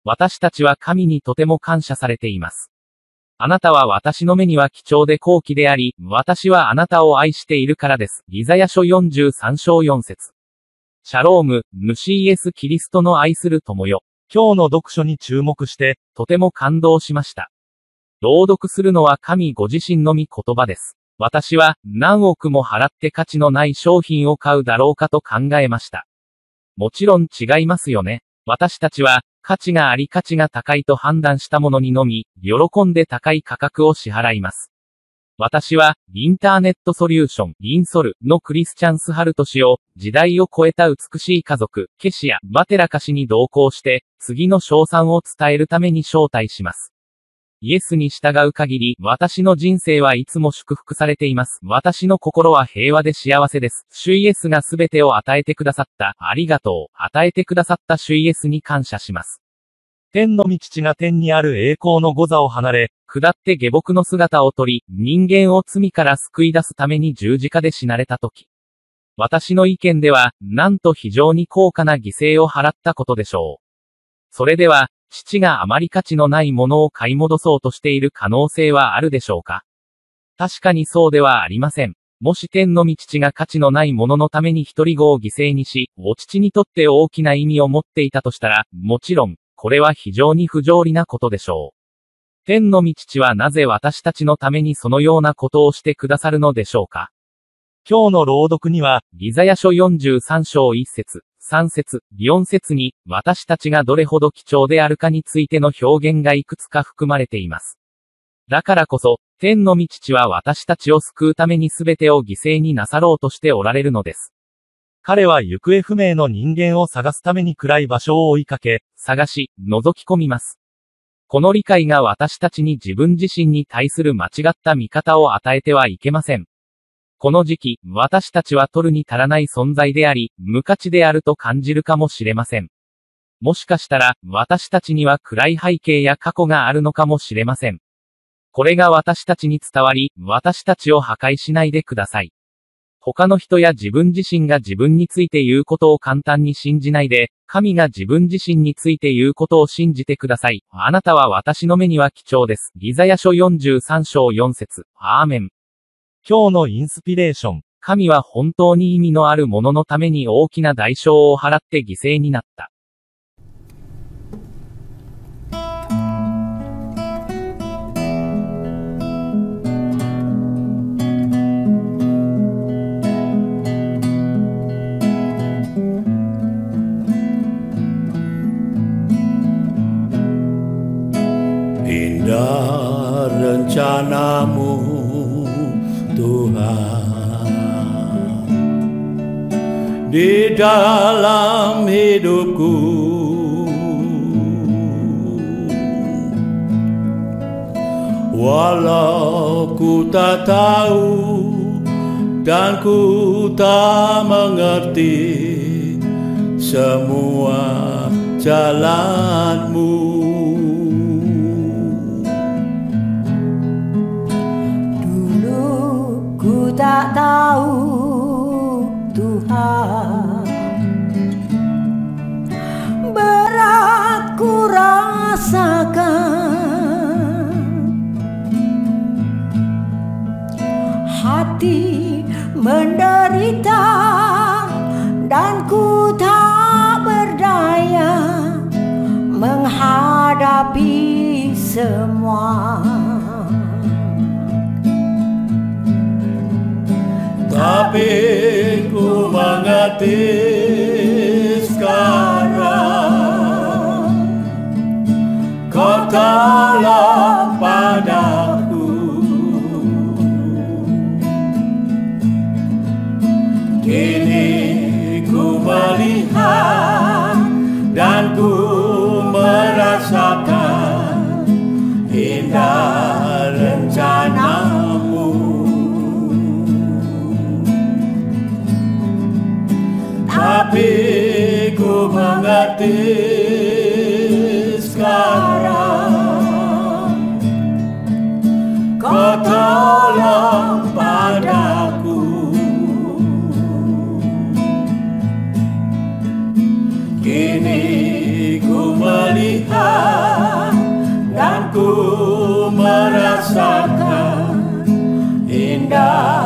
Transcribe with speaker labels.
Speaker 1: 私たちは神にとても感謝されています。あなたは私の目には貴重で高貴であり、私はあなたを愛しているからです。イザヤ書43章4節。シャローム、主イエス・キリストの愛する友よ。今日の読書に注目して、とても感動しました。朗読するのは神ご自身の御言葉です。私は何億も払って価値のない商品を買うだろうかと考えました。もちろん違いますよね。私たちは、価値があり価値が高いと判断したものにのみ、喜んで高い価格を支払います。私は、インターネットソリューション、インソルのクリスチャンス・ハルト氏を、時代を超えた美しい家族、ケシア、バテラカ氏に同行して、次の称賛を伝えるために招待します。イエスに従う限り、私の人生はいつも祝福されています。私の心は平和で幸せです。主イエスがすべてを与えてくださった、ありがとう。与えてくださった主イエスに感謝します。天の御父が天にある栄光の御座を離れ、下って下僕の姿をとり、人間を罪から救い出すために十字架で死なれたとき。私の意見では、なんと非常に高価な犠牲を払ったことでしょう。それでは、父があまり価値のないものを買い戻そうとしている可能性はあるでしょうか？確かにそうではありません。もし天の御父が価値のないもののために一人子を犠牲にし、お父にとって大きな意味を持っていたとしたら、もちろん、これは非常に不条理なことでしょう。天の御父はなぜ私たちのためにそのようなことをしてくださるのでしょうか？今日の朗読には、イザヤ書43章1節。3節、4節に、私たちがどれほど貴重であるかについての表現がいくつか含まれています。だからこそ、天の御父は私たちを救うために全てを犠牲になさろうとしておられるのです。彼は行方不明の人間を探すために暗い場所を追いかけ、探し、覗き込みます。この理解が私たちに自分自身に対する間違った見方を与えてはいけません。この時期、私たちは取るに足らない存在であり、無価値であると感じるかもしれません。もしかしたら、私たちには暗い背景や過去があるのかもしれません。これが私たちに伝わり、私たちを破壊しないでください。他の人や自分自身が自分について言うことを簡単に信じないで、神が自分自身について言うことを信じてください。あなたは私の目には貴重です。イザヤ書43章4節。アーメン。今日のインスピレーション。神は本当に意味のあるもののために大きな代償を払って犠牲になった。
Speaker 2: Indah rencanamu Tuhan di dalam hidupku, walau ku tak tahu dan ku tak mengerti semua jalanmu.
Speaker 3: Tak tahu Tuhan, berat ku rasakan, hati menderita dan ku tak berdaya menghadapi semua.
Speaker 2: Tapi ku mengerti sekarang, Kau tolong padaku. Kini ku melihat dan ku merasakan indah rencanamu. Tapi ku mengerti sekarang, Kau tolong padaku. Kini ku melihat Aku merasakan indah